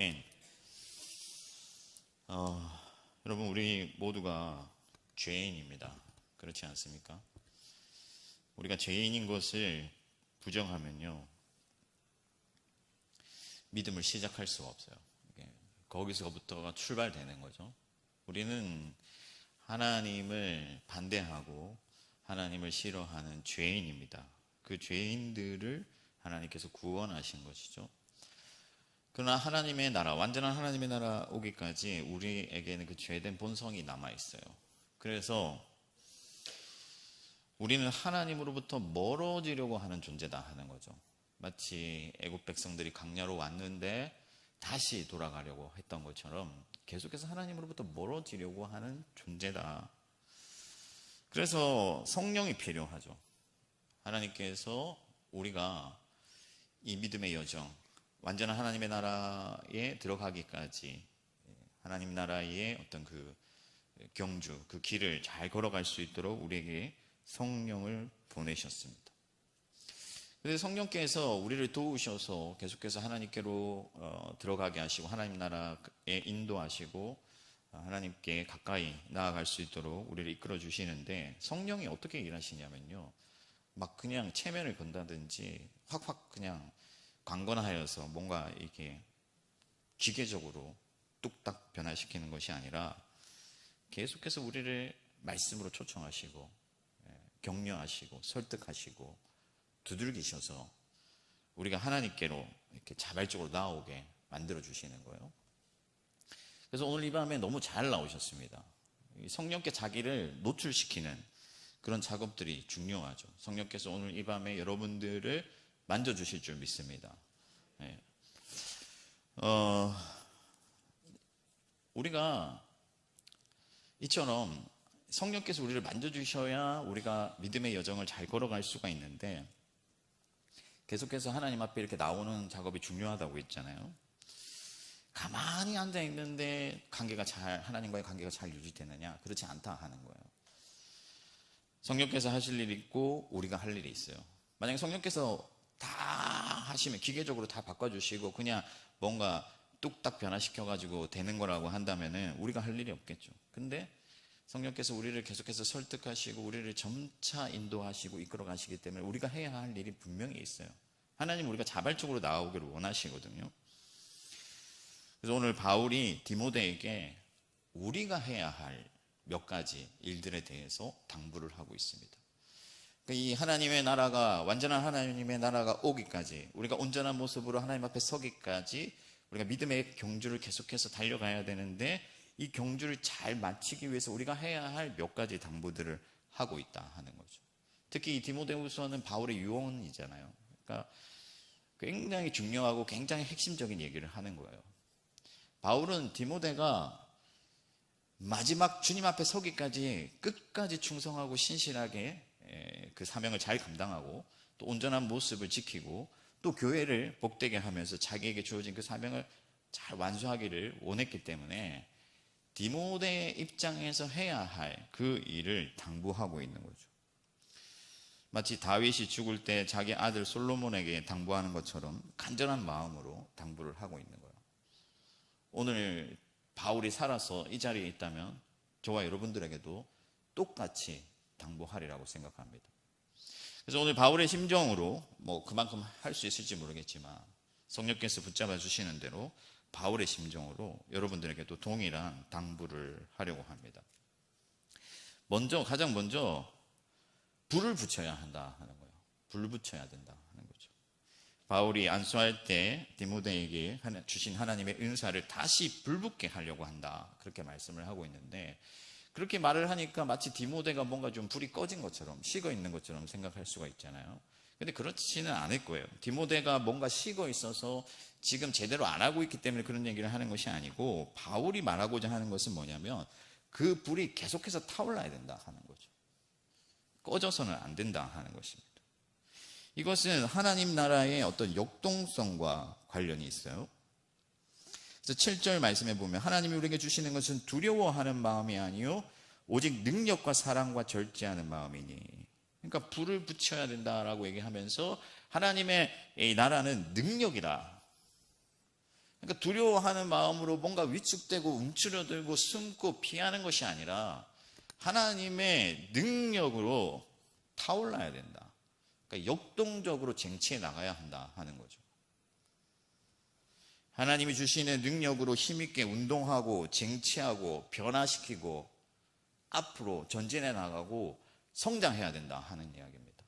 네. 여러분, 우리 모두가 죄인입니다. 그렇지 않습니까? 우리가 죄인인 것을 부정하면요, 믿음을 시작할 수가 없어요. 거기서부터가 출발되는 거죠. 우리는 하나님을 반대하고 하나님을 싫어하는 죄인입니다. 그 죄인들을 하나님께서 구원하신 것이죠. 그러나 하나님의 나라, 완전한 하나님의 나라 오기까지 우리에게는 그 죄된 본성이 남아있어요. 그래서 우리는 하나님으로부터 멀어지려고 하는 존재다 하는 거죠. 마치 애국 백성들이 광야로 왔는데 다시 돌아가려고 했던 것처럼 계속해서 하나님으로부터 멀어지려고 하는 존재다. 그래서 성령이 필요하죠. 하나님께서 우리가 이 믿음의 여정, 완전한 하나님의 나라에 들어가기까지 하나님 나라의 어떤 그 경주, 그 길을 잘 걸어갈 수 있도록 우리에게 성령을 보내셨습니다. 그래서 성령께서 우리를 도우셔서 계속해서 하나님께로 들어가게 하시고 하나님 나라에 인도하시고 하나님께 가까이 나아갈 수 있도록 우리를 이끌어 주시는데, 성령이 어떻게 일하시냐면요, 막 그냥 체면을 건다든지 확확 그냥 강건하여서 뭔가 이렇게 기계적으로 뚝딱 변화시키는 것이 아니라 계속해서 우리를 말씀으로 초청하시고 격려하시고 설득하시고 두들기셔서 우리가 하나님께로 이렇게 자발적으로 나오게 만들어 주시는 거예요. 그래서 오늘 이 밤에 너무 잘 나오셨습니다. 성령께 자기를 노출시키는 그런 작업들이 중요하죠. 성령께서 오늘 이 밤에 여러분들을 만져주실 줄 믿습니다. 네. 우리가 이처럼 성령께서 우리를 만져주셔야 우리가 믿음의 여정을 잘 걸어갈 수가 있는데, 계속해서 하나님 앞에 이렇게 나오는 작업이 중요하다고 했잖아요. 가만히 앉아있는데 하나님과의 관계가 잘 유지되느냐? 그렇지 않다 하는 거예요. 성령께서 하실 일이 있고 우리가 할 일이 있어요. 만약에 성령께서 다 하시면 기계적으로 다 바꿔주시고 그냥 뭔가 뚝딱 변화시켜가지고 되는 거라고 한다면은 우리가 할 일이 없겠죠. 근데 성령께서 우리를 계속해서 설득하시고 우리를 점차 인도하시고 이끌어 가시기 때문에 우리가 해야 할 일이 분명히 있어요. 하나님 우리가 자발적으로 나아오기를 원하시거든요. 그래서 오늘 바울이 디모데에게 우리가 해야 할 몇 가지 일들에 대해서 당부를 하고 있습니다. 이 하나님의 나라가, 완전한 하나님의 나라가 오기까지, 우리가 온전한 모습으로 하나님 앞에 서기까지 우리가 믿음의 경주를 계속해서 달려가야 되는데, 이 경주를 잘 마치기 위해서 우리가 해야 할 몇 가지 당부들을 하고 있다 하는 거죠. 특히 이 디모데후서는 바울의 유언이잖아요. 그러니까 굉장히 중요하고 굉장히 핵심적인 얘기를 하는 거예요. 바울은 디모데가 마지막 주님 앞에 서기까지 끝까지 충성하고 신실하게 그 사명을 잘 감당하고 또 온전한 모습을 지키고 또 교회를 복되게 하면서 자기에게 주어진 그 사명을 잘 완수하기를 원했기 때문에 디모데 입장에서 해야 할 그 일을 당부하고 있는 거죠. 마치 다윗이 죽을 때 자기 아들 솔로몬에게 당부하는 것처럼 간절한 마음으로 당부를 하고 있는 거예요. 오늘 바울이 살아서 이 자리에 있다면 저와 여러분들에게도 똑같이 당부하리라고 생각합니다. 그래서 오늘 바울의 심정으로 그만큼 할 수 있을지 모르겠지만 성령께서 붙잡아 주시는 대로 바울의 심정으로 여러분들에게도 동일한 당부를 하려고 합니다. 가장 먼저 불을 붙여야 한다 하는 거예요. 불을 붙여야 된다 하는 거죠. 바울이 안수할 때 디모데에게 주신 하나님의 은사를 다시 불붙게 하려고 한다, 그렇게 말씀을 하고 있는데, 그렇게 말을 하니까 마치 디모데가 뭔가 좀 불이 꺼진 것처럼, 식어 있는 것처럼 생각할 수가 있잖아요. 근데 그렇지는 않을 거예요. 디모데가 뭔가 식어 있어서 지금 제대로 안 하고 있기 때문에 그런 얘기를 하는 것이 아니고, 바울이 말하고자 하는 것은 뭐냐면 그 불이 계속해서 타올라야 된다 하는 거죠. 꺼져서는 안 된다 하는 것입니다. 이것은 하나님 나라의 어떤 역동성과 관련이 있어요. 그래서 7절 말씀에 보면 하나님이 우리에게 주시는 것은 두려워하는 마음이 아니요 오직 능력과 사랑과 절제하는 마음이니. 그러니까 불을 붙여야 된다라고 얘기하면서 하나님의 이 나라는 능력이다. 그러니까 두려워하는 마음으로 뭔가 위축되고 움츠러들고 숨고 피하는 것이 아니라 하나님의 능력으로 타올라야 된다. 그러니까 역동적으로 쟁취해 나가야 한다 하는 거죠. 하나님이 주시는 능력으로 힘있게 운동하고 쟁취하고 변화시키고 앞으로 전진해 나가고 성장해야 된다 하는 이야기입니다.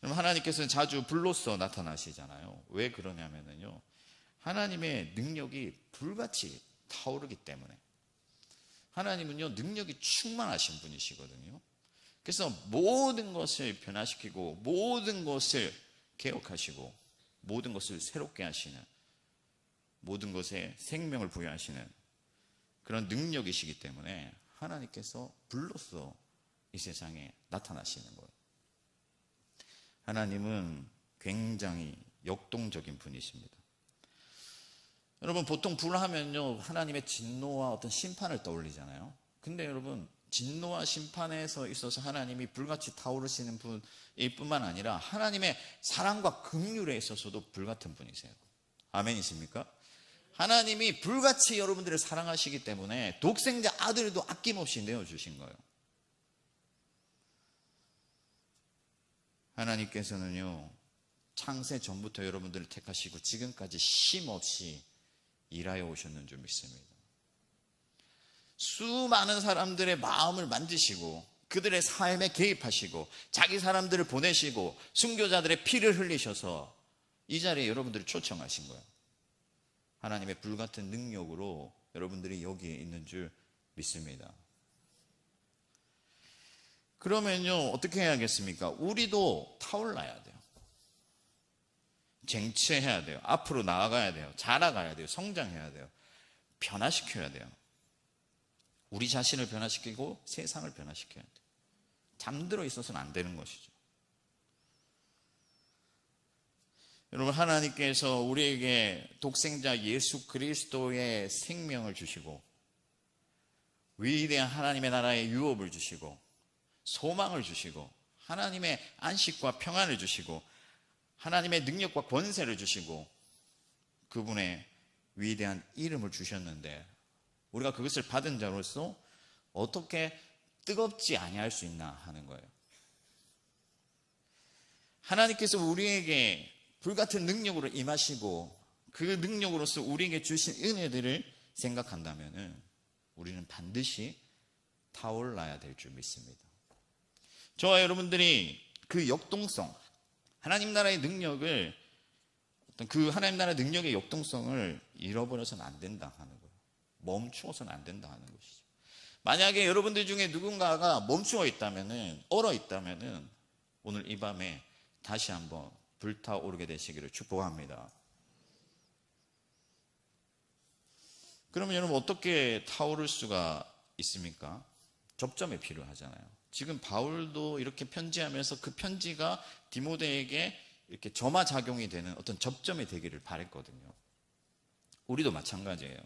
여러분, 하나님께서는 자주 불로써 나타나시잖아요. 왜 그러냐면요, 하나님의 능력이 불같이 타오르기 때문에. 하나님은요, 능력이 충만하신 분이시거든요. 그래서 모든 것을 변화시키고 모든 것을 개혁하시고 모든 것을 새롭게 하시는, 모든 것에 생명을 부여하시는 그런 능력이시기 때문에 하나님께서 불로써 이 세상에 나타나시는 거예요. 하나님은 굉장히 역동적인 분이십니다. 여러분, 보통 불하면요, 하나님의 진노와 어떤 심판을 떠올리잖아요. 근데 여러분, 진노와 심판에서 있어서 하나님이 불같이 타오르시는 분일 뿐만 아니라 하나님의 사랑과 긍휼에 있어서도 불같은 분이세요. 아멘이십니까? 하나님이 불같이 여러분들을 사랑하시기 때문에 독생자 아들도 아낌없이 내어주신 거예요. 하나님께서는요, 창세 전부터 여러분들을 택하시고 지금까지 쉼없이 일하여 오셨는 줄 믿습니다. 수많은 사람들의 마음을 만드시고 그들의 삶에 개입하시고 자기 사람들을 보내시고 순교자들의 피를 흘리셔서 이 자리에 여러분들을 초청하신 거예요. 하나님의 불같은 능력으로 여러분들이 여기에 있는 줄 믿습니다. 그러면요, 어떻게 해야겠습니까? 우리도 타올라야 돼요. 쟁취해야 돼요. 앞으로 나아가야 돼요. 자라가야 돼요. 성장해야 돼요. 변화시켜야 돼요. 우리 자신을 변화시키고 세상을 변화시켜야 돼요. 잠들어 있어서는 안 되는 것이죠. 여러분, 하나님께서 우리에게 독생자 예수 그리스도의 생명을 주시고 위대한 하나님의 나라의 유업을 주시고 소망을 주시고 하나님의 안식과 평안을 주시고 하나님의 능력과 권세를 주시고 그분의 위대한 이름을 주셨는데 우리가 그것을 받은 자로서 어떻게 뜨겁지 아니할 수 있나 하는 거예요. 하나님께서 우리에게 불같은 능력으로 임하시고 그 능력으로서 우리에게 주신 은혜들을 생각한다면 우리는 반드시 타올라야 될 줄 믿습니다. 저와 여러분들이 그 역동성, 하나님 나라의 능력을, 그 하나님 나라의 능력의 역동성을 잃어버려서는 안 된다 하는 거예요. 멈추어서는 안 된다 하는 것이죠. 만약에 여러분들 중에 누군가가 멈추어 있다면은, 얼어 있다면은 오늘 이 밤에 다시 한번 불타오르게 되시기를 축복합니다. 그러면 여러분, 어떻게 타오를 수가 있습니까? 접점이 필요하잖아요. 지금 바울도 이렇게 편지하면서 그 편지가 디모데에게 이렇게 점화작용이 되는 어떤 접점이 되기를 바랬거든요. 우리도 마찬가지예요.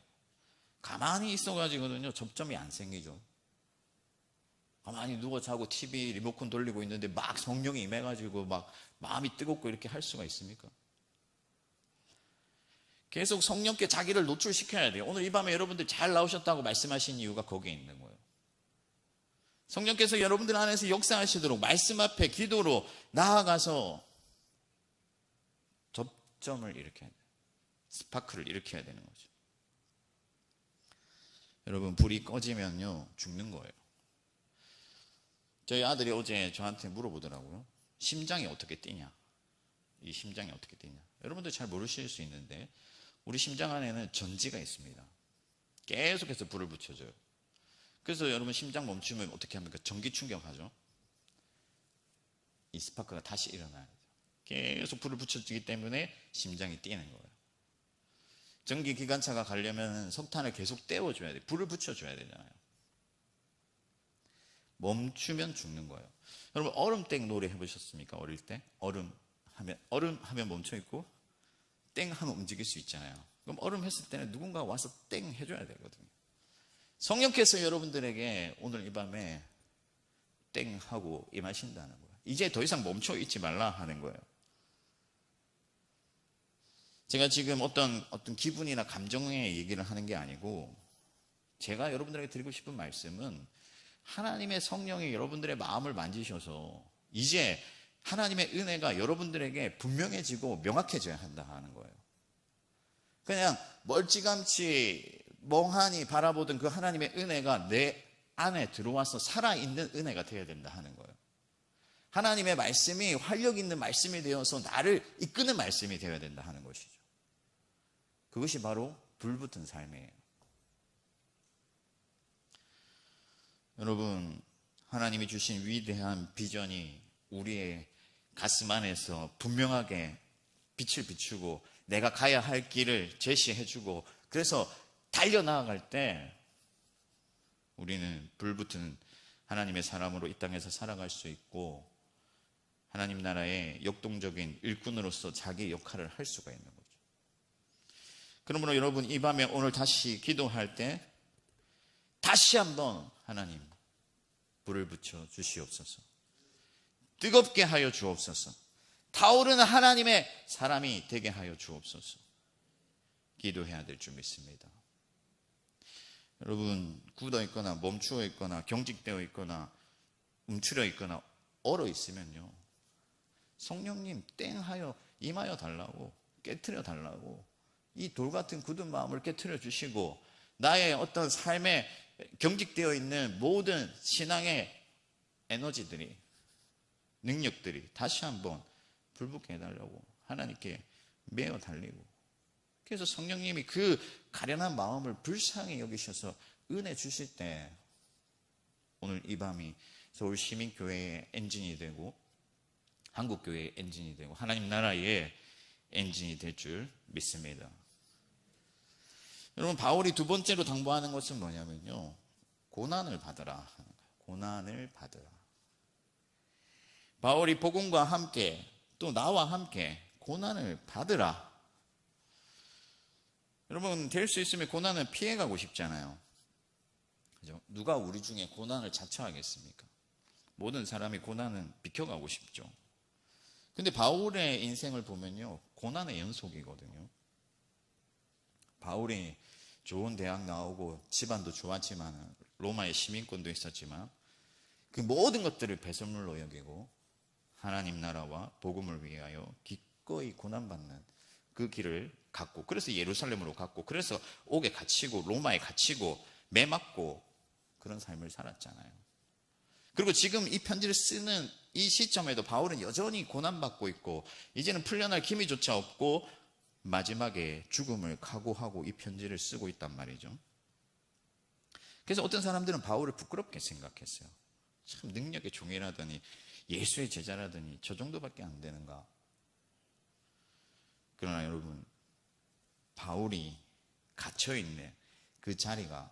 가만히 있어가지고는요, 접점이 안 생기죠. 가만히 누워 자고 TV 리모컨 돌리고 있는데 막 성령이 임해가지고 막 마음이 뜨겁고 이렇게 할 수가 있습니까? 계속 성령께 자기를 노출시켜야 돼요. 오늘 이 밤에 여러분들 잘 나오셨다고 말씀하신 이유가 거기에 있는 거예요. 성령께서 여러분들 안에서 역사하시도록 말씀 앞에 기도로 나아가서 접점을 일으켜야 돼요. 스파크를 일으켜야 되는 거죠. 여러분, 불이 꺼지면요, 죽는 거예요. 저희 아들이 어제 저한테 물어보더라고요. 심장이 어떻게 뛰냐? 이 심장이 어떻게 뛰냐? 여러분들 잘 모르실 수 있는데 우리 심장 안에는 전지가 있습니다. 계속해서 불을 붙여줘요. 그래서 여러분, 심장 멈추면 어떻게 합니까? 전기 충격하죠. 이 스파크가 다시 일어나야 돼요. 계속 불을 붙여주기 때문에 심장이 뛰는 거예요. 전기 기관차가 가려면 석탄을 계속 떼어줘야 돼요. 불을 붙여줘야 되잖아요. 멈추면 죽는 거예요. 여러분, 얼음땡 노래 해보셨습니까? 어릴 때? 얼음 하면 멈춰있고 땡 하면 움직일 수 있잖아요. 그럼 얼음 했을 때는 누군가 와서 땡 해줘야 되거든요. 성령께서 여러분들에게 오늘 이 밤에 땡 하고 임하신다는 거예요. 이제 더 이상 멈춰 있지 말라 하는 거예요. 제가 지금 어떤 기분이나 감정의 얘기를 하는 게 아니고, 제가 여러분들에게 드리고 싶은 말씀은 하나님의 성령이 여러분들의 마음을 만지셔서 이제 하나님의 은혜가 여러분들에게 분명해지고 명확해져야 한다 하는 거예요. 그냥 멀찌감치 멍하니 바라보던 그 하나님의 은혜가 내 안에 들어와서 살아있는 은혜가 되어야 된다 하는 거예요. 하나님의 말씀이 활력 있는 말씀이 되어서 나를 이끄는 말씀이 되어야 된다 하는 것이죠. 그것이 바로 불붙은 삶이에요. 여러분, 하나님이 주신 위대한 비전이 우리의 가슴 안에서 분명하게 빛을 비추고 내가 가야 할 길을 제시해주고, 그래서 달려나아갈 때 우리는 불붙은 하나님의 사람으로 이 땅에서 살아갈 수 있고, 하나님 나라의 역동적인 일꾼으로서 자기 역할을 할 수가 있는 거죠. 그러므로 여러분, 이 밤에 오늘 다시 기도할 때 다시 한번 하나님 불을 붙여 주시옵소서. 뜨겁게 하여 주옵소서. 타오르는 하나님의 사람이 되게 하여 주옵소서. 기도해야 될 줄 믿습니다. 여러분, 굳어 있거나 멈추어 있거나 경직되어 있거나 움츠려 있거나 얼어 있으면요, 성령님 땡 하여 임하여 달라고, 깨트려 달라고, 이 돌 같은 굳은 마음을 깨트려 주시고, 나의 어떤 삶에 경직되어 있는 모든 신앙의 에너지들이, 능력들이 다시 한번 불붙게 해달라고 하나님께 매어 달리고, 그래서 성령님이 그 가련한 마음을 불쌍히 여기셔서 은혜 주실 때 오늘 이 밤이 서울시민교회의 엔진이 되고 한국교회의 엔진이 되고 하나님 나라의 엔진이 될 줄 믿습니다. 여러분, 바울이 두 번째로 당부하는 것은 뭐냐면요, 고난을 받으라. 고난을 받으라. 바울이 복음과 함께 또 나와 함께 고난을 받으라. 여러분, 될 수 있으면 고난을 피해가고 싶잖아요. 그죠? 누가 우리 중에 고난을 자처하겠습니까? 모든 사람이 고난은 비켜가고 싶죠. 근데 바울의 인생을 보면요, 고난의 연속이거든요. 바울이 좋은 대학 나오고 집안도 좋았지만, 로마의 시민권도 있었지만, 그 모든 것들을 배설물로 여기고 하나님 나라와 복음을 위하여 기꺼이 고난받는 그 길을 갔고, 그래서 예루살렘으로 갔고, 그래서 옥에 갇히고 로마에 갇히고 매 맞고 그런 삶을 살았잖아요. 그리고 지금 이 편지를 쓰는 이 시점에도 바울은 여전히 고난받고 있고 이제는 풀려날 기미조차 없고 마지막에 죽음을 각오하고 이 편지를 쓰고 있단 말이죠. 그래서 어떤 사람들은 바울을 부끄럽게 생각했어요. 참 능력의 종이라더니 예수의 제자라더니 저 정도밖에 안 되는가. 그러나 여러분, 바울이 갇혀있는 그 자리가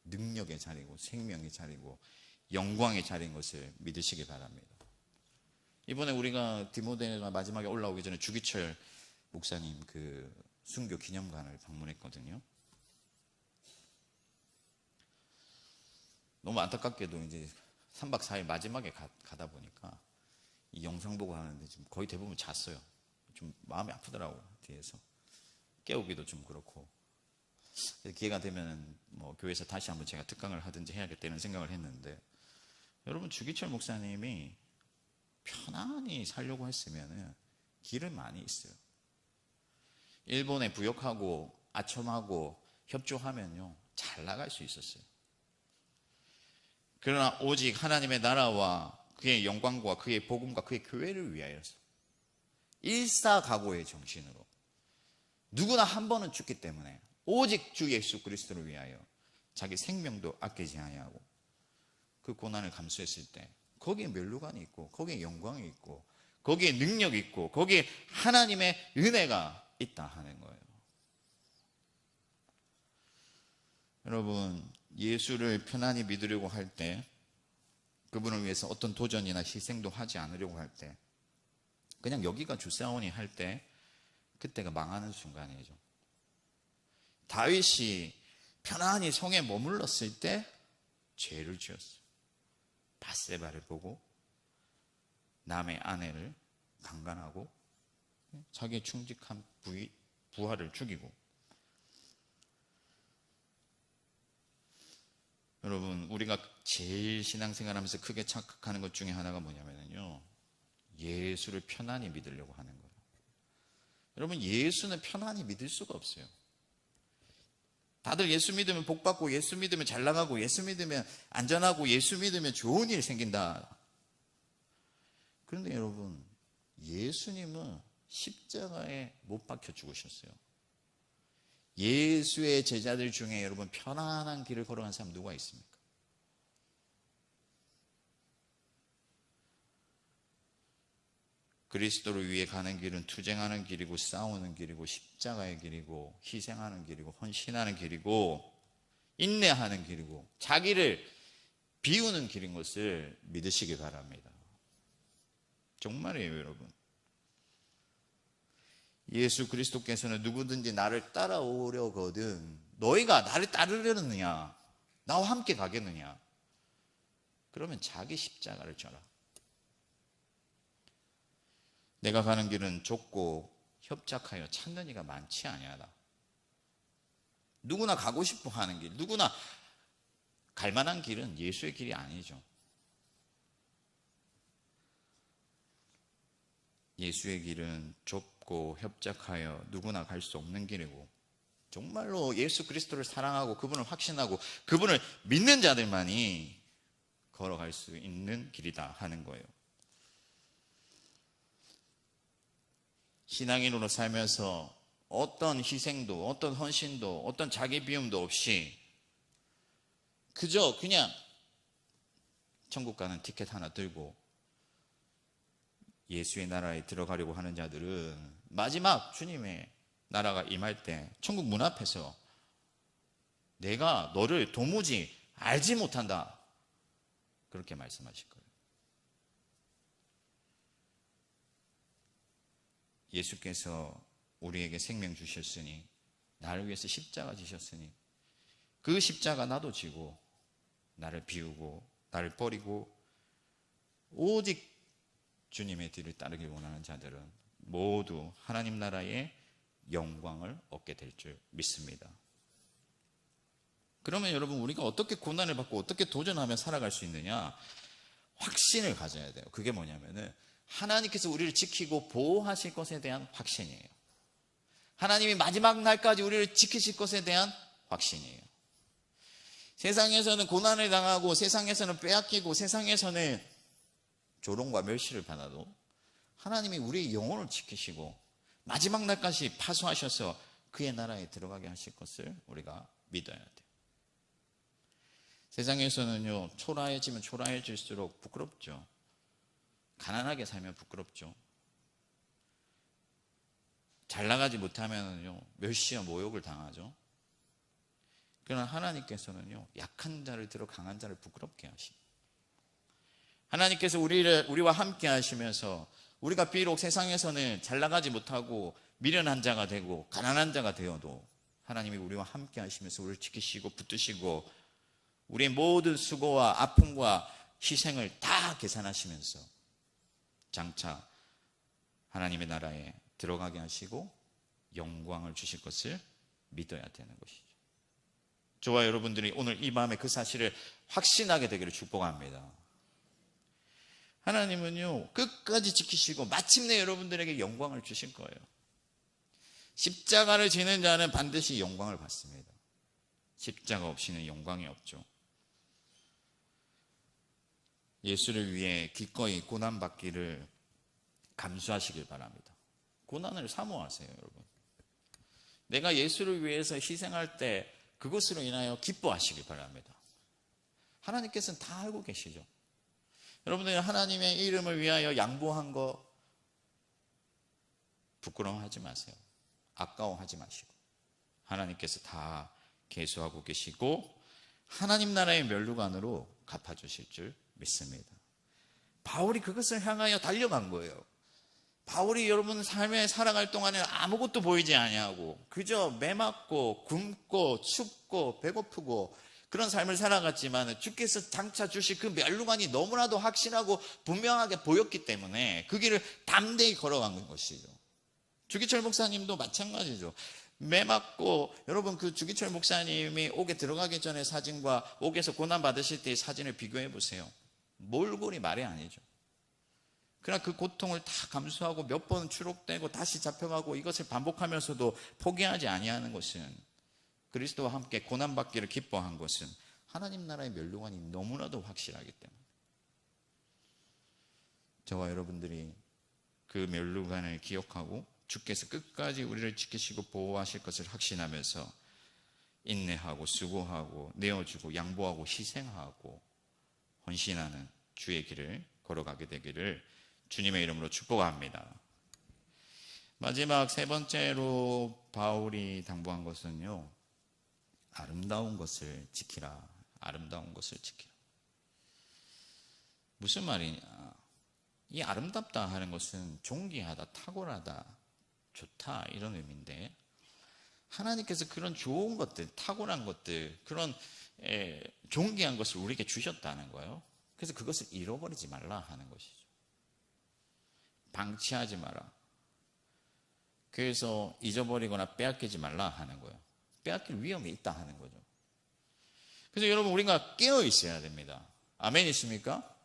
능력의 자리고 생명의 자리고 영광의 자리인 것을 믿으시기 바랍니다. 이번에 우리가 디모데가 마지막에 올라오기 전에 주기철 목사님 그 순교 기념관을 방문했거든요. 너무 안타깝게도 이제 3박 4일 마지막에 가다 보니까 이 영상 보고 하는데 지금 거의 대부분 잤어요. 좀 마음이 아프더라고요. 뒤에서 깨우기도 좀 그렇고. 기회가 되면 뭐 교회에서 다시 한번 제가 특강을 하든지 해야겠다는 생각을 했는데, 여러분, 주기철 목사님이 편안히 살려고 했으면 길은 많이 있어요. 일본에 부역하고 아첨하고 협조하면요 잘 나갈 수 있었어요. 그러나 오직 하나님의 나라와 그의 영광과 그의 복음과 그의 교회를 위하여서 일사각오의 정신으로 누구나 한 번은 죽기 때문에 오직 주 예수 그리스도를 위하여 자기 생명도 아끼지 아니하고 그 고난을 감수했을 때 거기에 멸류관이 있고 거기에 영광이 있고 거기에 능력이 있고 거기에 하나님의 은혜가 있다 하는 거예요. 여러분, 예수를 편안히 믿으려고 할 때, 그분을 위해서 어떤 도전이나 희생도 하지 않으려고 할 때, 그냥 여기가 주사오니 할 때, 그때가 망하는 순간이죠. 다윗이 편안히 성에 머물렀을 때 죄를 지었어요. 밧세바를 보고 남의 아내를 강간하고 자기의 충직한 부하를 죽이고. 여러분, 우리가 제일 신앙생활하면서 크게 착각하는 것 중에 하나가 뭐냐면요, 예수를 편안히 믿으려고 하는 거예요. 여러분, 예수는 편안히 믿을 수가 없어요. 다들 예수 믿으면 복 받고, 예수 믿으면 잘 나가고, 예수 믿으면 안전하고, 예수 믿으면 좋은 일 생긴다. 그런데 여러분, 예수님은 십자가에 못 박혀 죽으셨어요. 예수의 제자들 중에 여러분 편안한 길을 걸어간 사람 누가 있습니까? 그리스도를 위해 가는 길은 투쟁하는 길이고, 싸우는 길이고, 십자가의 길이고, 희생하는 길이고, 헌신하는 길이고, 인내하는 길이고, 자기를 비우는 길인 것을 믿으시기 바랍니다. 정말이에요, 여러분. 예수 그리스도께서는 누구든지 나를 따라오려거든 너희가 나를 따르려느냐, 나와 함께 가겠느냐, 그러면 자기 십자가를 져라. 내가 가는 길은 좁고 협착하여 찾는 이가 많지 아니하다. 누구나 가고 싶어 하는 길, 누구나 갈 만한 길은 예수의 길이 아니죠. 예수의 길은 좁고 협착하여 누구나 갈 수 없는 길이고, 정말로 예수 그리스도를 사랑하고 그분을 확신하고 그분을 믿는 자들만이 걸어갈 수 있는 길이다 하는 거예요. 신앙인으로 살면서 어떤 희생도, 어떤 헌신도, 어떤 자기 비움도 없이 그냥 천국 가는 티켓 하나 들고 예수의 나라에 들어가려고 하는 자들은 마지막 주님의 나라가 임할 때 천국 문 앞에서 내가 너를 도무지 알지 못한다, 그렇게 말씀하실 거예요. 예수께서 우리에게 생명 주셨으니, 나를 위해서 십자가 지셨으니 그 십자가 나도 지고 나를 비우고 나를 버리고 오직 주님의 뒤를 따르길 원하는 자들은 모두 하나님 나라의 영광을 얻게 될 줄 믿습니다. 그러면 여러분, 우리가 어떻게 고난을 받고 어떻게 도전하며 살아갈 수 있느냐? 확신을 가져야 돼요. 그게 뭐냐면은 하나님께서 우리를 지키고 보호하실 것에 대한 확신이에요. 하나님이 마지막 날까지 우리를 지키실 것에 대한 확신이에요. 세상에서는 고난을 당하고, 세상에서는 빼앗기고, 세상에서는 조롱과 멸시를 받아도 하나님이 우리의 영혼을 지키시고 마지막 날까지 파수하셔서 그의 나라에 들어가게 하실 것을 우리가 믿어야 돼요. 세상에서는요, 초라해지면 초라해질수록 부끄럽죠. 가난하게 살면 부끄럽죠. 잘 나가지 못하면요, 멸시와 모욕을 당하죠. 그러나 하나님께서는요, 약한 자를 들어 강한 자를 부끄럽게 하십니다. 하나님께서 우리와 함께 하시면서 우리가 비록 세상에서는 잘 나가지 못하고 미련한 자가 되고 가난한 자가 되어도 하나님이 우리와 함께 하시면서 우리를 지키시고 붙드시고 우리의 모든 수고와 아픔과 희생을 다 계산하시면서 장차 하나님의 나라에 들어가게 하시고 영광을 주실 것을 믿어야 되는 것이죠. 저와 여러분들이 오늘 이 밤에 그 사실을 확신하게 되기를 축복합니다. 하나님은요, 끝까지 지키시고 마침내 여러분들에게 영광을 주실 거예요. 십자가를 지는 자는 반드시 영광을 받습니다. 십자가 없이는 영광이 없죠. 예수를 위해 기꺼이 고난받기를 감수하시길 바랍니다. 고난을 사모하세요, 여러분. 내가 예수를 위해서 희생할 때 그것으로 인하여 기뻐하시길 바랍니다. 하나님께서는 다 알고 계시죠. 여러분들 하나님의 이름을 위하여 양보한 거 부끄러워하지 마세요. 아까워하지 마시고 하나님께서 다 계수하고 계시고 하나님 나라의 면류관으로 갚아주실 줄 믿습니다. 바울이 그것을 향하여 달려간 거예요. 바울이 여러분 삶에 살아갈 동안에 아무것도 보이지 아니하고 그저 매맞고 굶고 춥고 배고프고 그런 삶을 살아갔지만 주께서 장차 주실 그 면류관이 너무나도 확신하고 분명하게 보였기 때문에 그 길을 담대히 걸어간 것이죠. 주기철 목사님도 마찬가지죠. 매 맞고, 여러분 그 주기철 목사님이 옥에 들어가기 전에 사진과 옥에서 고난 받으실 때의 사진을 비교해 보세요. 몰골이 말이 아니죠. 그러나 그 고통을 다 감수하고 몇 번 추록되고 다시 잡혀가고 이것을 반복하면서도 포기하지 아니하는 것은, 그리스도와 함께 고난받기를 기뻐한 것은 하나님 나라의 멸류관이 너무나도 확실하기 때문에, 저와 여러분들이 그 멸류관을 기억하고 주께서 끝까지 우리를 지키시고 보호하실 것을 확신하면서 인내하고 수고하고 내어주고 양보하고 희생하고 헌신하는 주의 길을 걸어가게 되기를 주님의 이름으로 축복합니다. 마지막 세 번째로 바울이 당부한 것은요, 아름다운 것을 지키라. 아름다운 것을 지키라. 무슨 말이냐? 이 아름답다 하는 것은 존귀하다, 탁월하다, 좋다 이런 의미인데, 하나님께서 그런 좋은 것들, 탁월한 것들, 그런 존귀한 것을 우리에게 주셨다는 거예요. 그래서 그것을 잃어버리지 말라 하는 것이죠. 방치하지 마라. 그래서 잊어버리거나 빼앗기지 말라 하는 거예요. 빼앗길 위험이 있다 하는 거죠. 그래서 여러분, 우리가 깨어 있어야 됩니다. 아멘 있습니까?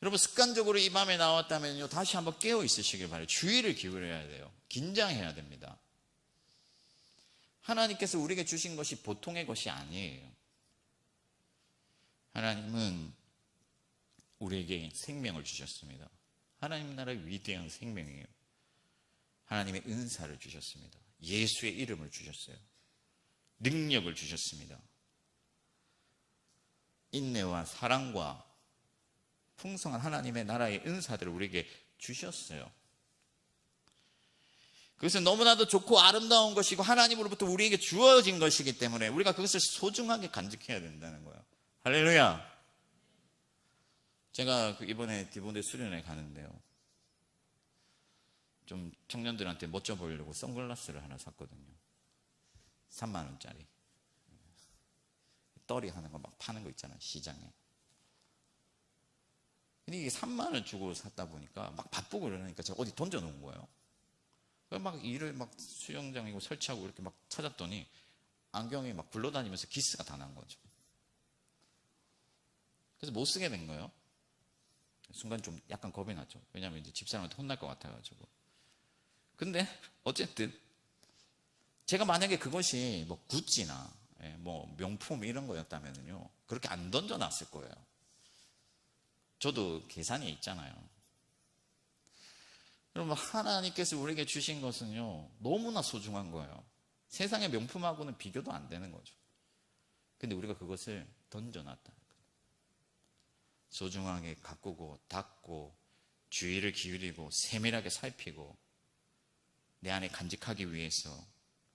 여러분, 습관적으로 이 밤에 나왔다면요, 다시 한번 깨어 있으시길 바라요. 주의를 기울여야 돼요. 긴장해야 됩니다. 하나님께서 우리에게 주신 것이 보통의 것이 아니에요. 하나님은 우리에게 생명을 주셨습니다. 하나님 나라의 위대한 생명이에요. 하나님의 은사를 주셨습니다. 예수의 이름을 주셨어요. 능력을 주셨습니다. 인내와 사랑과 풍성한 하나님의 나라의 은사들을 우리에게 주셨어요. 그것은 너무나도 좋고 아름다운 것이고 하나님으로부터 우리에게 주어진 것이기 때문에 우리가 그것을 소중하게 간직해야 된다는 거예요. 할렐루야. 제가 이번에 디본데 수련회 가는데요, 좀 청년들한테 멋져 보이려고 선글라스를 하나 샀거든요. 3만 원짜리. 떨이 하는 거 막 파는 거 있잖아요, 시장에. 근데 이게 3만 원 주고 샀다 보니까 막 바쁘고 그러니까 제가 어디 던져놓은 거예요. 막 일을 막 수영장이고 설치하고 이렇게 막 찾았더니 안경이 막 굴러다니면서 기스가 다 난 거죠. 그래서 못 쓰게 된 거예요. 순간 좀 약간 겁이 났죠. 왜냐하면 이제 집사람한테 혼날 것 같아가지고. 근데 어쨌든 제가 만약에 그것이 뭐 구찌나 뭐 명품 이런 거였다면요, 그렇게 안 던져놨을 거예요. 저도 계산이 있잖아요. 여러분, 하나님께서 우리에게 주신 것은요, 너무나 소중한 거예요. 세상의 명품하고는 비교도 안 되는 거죠. 근데 우리가 그것을 던져놨다. 소중하게 가꾸고 닦고 주의를 기울이고 세밀하게 살피고 내 안에 간직하기 위해서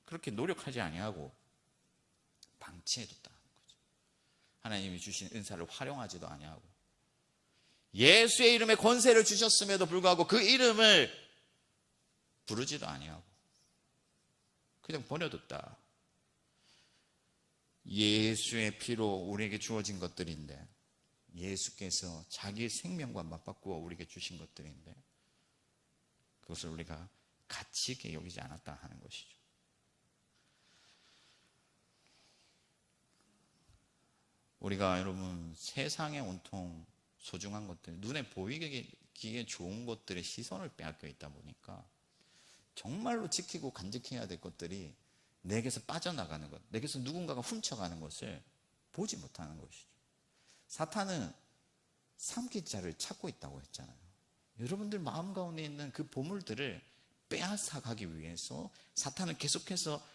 그렇게 노력하지 아니하고 방치해뒀다는 거죠. 하나님이 주신 은사를 활용하지도 아니하고 예수의 이름에 권세를 주셨음에도 불구하고 그 이름을 부르지도 아니하고 그냥 버려뒀다. 예수의 피로 우리에게 주어진 것들인데, 예수께서 자기의 생명과 맞바꾸어 우리에게 주신 것들인데 그것을 우리가 가치 있게 여기지 않았다 하는 것이죠. 우리가 여러분, 세상에 온통 소중한 것들, 눈에 보이기에 좋은 것들의 시선을 빼앗겨 있다 보니까 정말로 지키고 간직해야 될 것들이 내게서 빠져나가는 것, 내게서 누군가가 훔쳐가는 것을 보지 못하는 것이죠. 사탄은 삼킬 자를 찾고 있다고 했잖아요. 여러분들 마음 가운데 있는 그 보물들을 빼앗아가기 위해서 사탄은 계속해서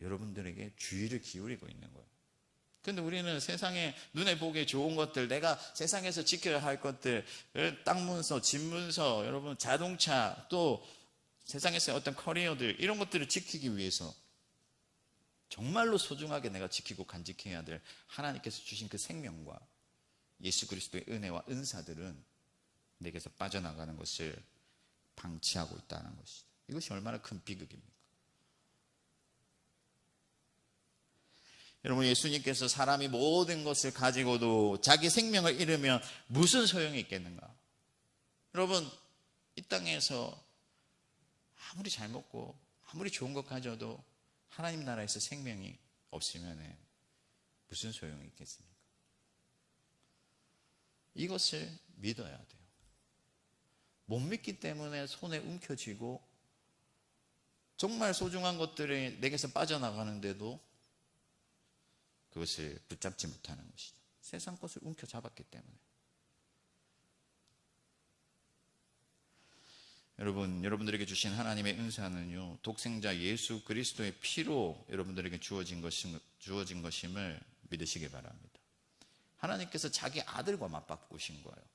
여러분들에게 주의를 기울이고 있는 거예요. 근데 우리는 세상에 눈에 보기에 좋은 것들, 내가 세상에서 지켜야 할 것들, 땅 문서, 집 문서, 여러분 자동차, 또 세상에서의 어떤 커리어들, 이런 것들을 지키기 위해서 정말로 소중하게 내가 지키고 간직해야 될 하나님께서 주신 그 생명과 예수 그리스도의 은혜와 은사들은 내게서 빠져나가는 것을 방치하고 있다는 것이죠. 이것이 얼마나 큰 비극입니까? 여러분, 예수님께서 사람이 모든 것을 가지고도 자기 생명을 잃으면 무슨 소용이 있겠는가? 여러분, 이 땅에서 아무리 잘 먹고 아무리 좋은 것 가져도 하나님 나라에서 생명이 없으면 무슨 소용이 있겠습니까? 이것을 믿어야 돼요. 못 믿기 때문에 손에 움켜쥐고 정말 소중한 것들이 내게서 빠져나가는데도 그것을 붙잡지 못하는 것이죠. 세상 것을 움켜잡았기 때문에. 여러분들에게 주신 하나님의 은사는요, 독생자 예수 그리스도의 피로 여러분들에게 주어진 것임을 믿으시기 바랍니다. 하나님께서 자기 아들과 맞바꾸신 거예요.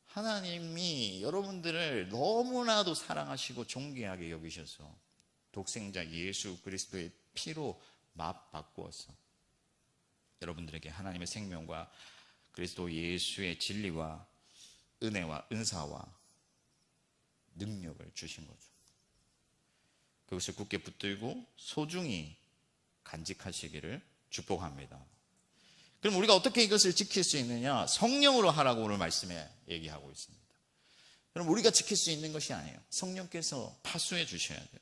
하나님이 여러분들을 너무나도 사랑하시고 존귀하게 여기셔서 독생자 예수 그리스도의 피로 맞바꾸어서 여러분들에게 하나님의 생명과 그리스도 예수의 진리와 은혜와 은사와 능력을 주신 거죠. 그것을 굳게 붙들고 소중히 간직하시기를 축복합니다. 그럼 우리가 어떻게 이것을 지킬 수 있느냐? 성령으로 하라고 오늘 말씀에 얘기하고 있습니다. 그럼 우리가 지킬 수 있는 것이 아니에요. 성령께서 파수해 주셔야 돼요.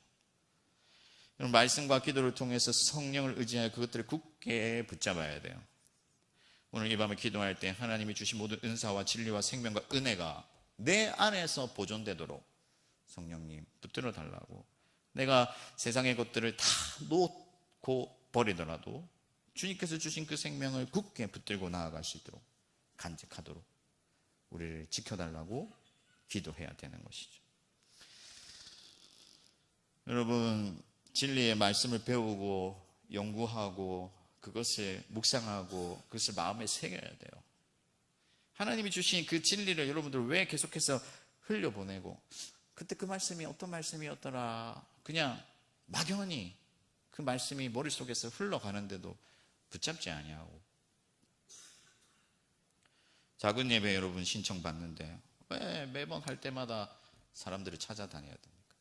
그럼 말씀과 기도를 통해서 성령을 의지하여 그것들을 굳게 붙잡아야 돼요. 오늘 이 밤에 기도할 때 하나님이 주신 모든 은사와 진리와 생명과 은혜가 내 안에서 보존되도록 성령님 붙들어 달라고. 내가 세상의 것들을 다 놓고 버리더라도 주님께서 주신 그 생명을 굳게 붙들고 나아갈 수 있도록 간직하도록 우리를 지켜달라고 기도해야 되는 것이죠. 여러분, 진리의 말씀을 배우고 연구하고 그것을 묵상하고 그것을 마음에 새겨야 돼요. 하나님이 주신 그 진리를 여러분들 왜 계속해서 흘려보내고 그때 그 말씀이 어떤 말씀이었더라 그냥 막연히 그 말씀이 머릿속에서 흘러가는데도 붙잡지 아니하고. 작은 예배 여러분 신청받는데 왜 매번 할 때마다 사람들을 찾아다녀야 됩니까?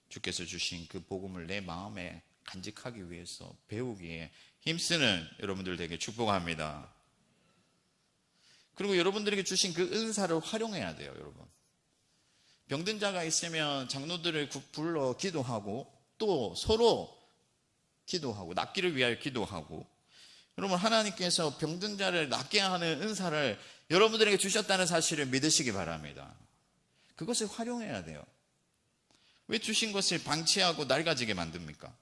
주께서 주신 그 복음을 내 마음에 간직하기 위해서 배우기에 힘쓰는 여러분들 되게 축복합니다. 그리고 여러분들에게 주신 그 은사를 활용해야 돼요. 여러분, 병든 자가 있으면 장로들을 불러 기도하고 또 서로 기도하고 낫기를 위하여 기도하고. 여러분, 하나님께서 병든 자를 낫게 하는 은사를 여러분들에게 주셨다는 사실을 믿으시기 바랍니다. 그것을 활용해야 돼요. 왜 주신 것을 방치하고 낡아지게 만듭니까?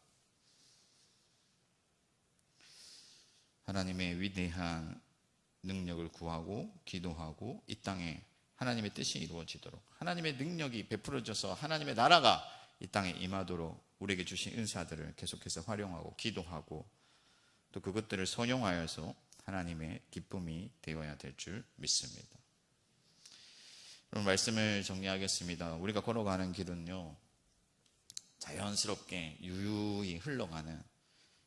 하나님의 위대한 능력을 구하고 기도하고 이 땅에 하나님의 뜻이 이루어지도록 하나님의 능력이 베풀어져서 하나님의 나라가 이 땅에 임하도록 우리에게 주신 은사들을 계속해서 활용하고 기도하고 또 그것들을 선용하여서 하나님의 기쁨이 되어야 될 줄 믿습니다. 그럼 말씀을 정리하겠습니다. 우리가 걸어가는 길은요, 자연스럽게 유유히 흘러가는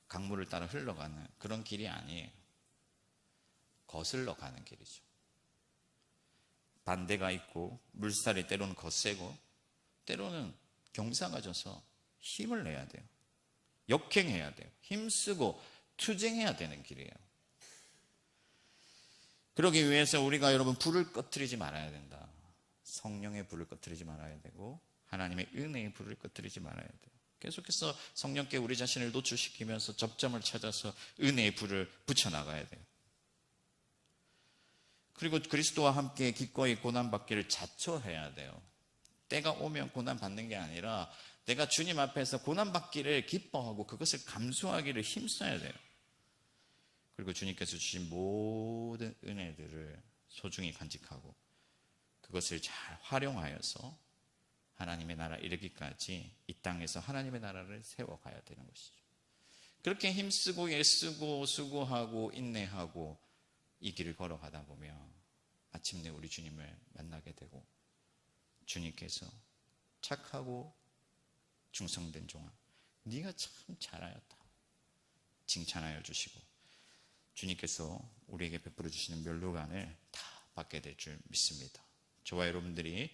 강물을 따라 흘러가는 그런 길이 아니에요. 거슬러 가는 길이죠. 반대가 있고 물살이 때로는 거세고 때로는 경사가 져서 힘을 내야 돼요. 역행해야 돼요. 힘쓰고 투쟁해야 되는 길이에요. 그러기 위해서 우리가 여러분 불을 꺼트리지 말아야 된다. 성령의 불을 꺼트리지 말아야 되고 하나님의 은혜의 불을 꺼트리지 말아야 돼요. 계속해서 성령께 우리 자신을 노출시키면서 접점을 찾아서 은혜의 불을 붙여나가야 돼요. 그리고 그리스도와 함께 기꺼이 고난받기를 자처해야 돼요. 때가 오면 고난받는 게 아니라 내가 주님 앞에서 고난받기를 기뻐하고 그것을 감수하기를 힘써야 돼요. 그리고 주님께서 주신 모든 은혜들을 소중히 간직하고 그것을 잘 활용하여서 하나님의 나라 이르기까지 이 땅에서 하나님의 나라를 세워가야 되는 것이죠. 그렇게 힘쓰고 애쓰고 수고하고 인내하고 이 길을 걸어가다 보면 마침내 우리 주님을 만나게 되고 주님께서 착하고 충성된 종아 네가 참 잘하였다 칭찬하여 주시고 주님께서 우리에게 베풀어 주시는 면류관을 다 받게 될 줄 믿습니다. 저와 여러분들이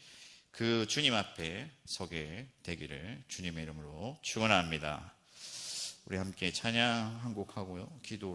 그 주님 앞에 서게 되기를 주님의 이름으로 축원합니다. 우리 함께 찬양 한 곡 하고요, 기도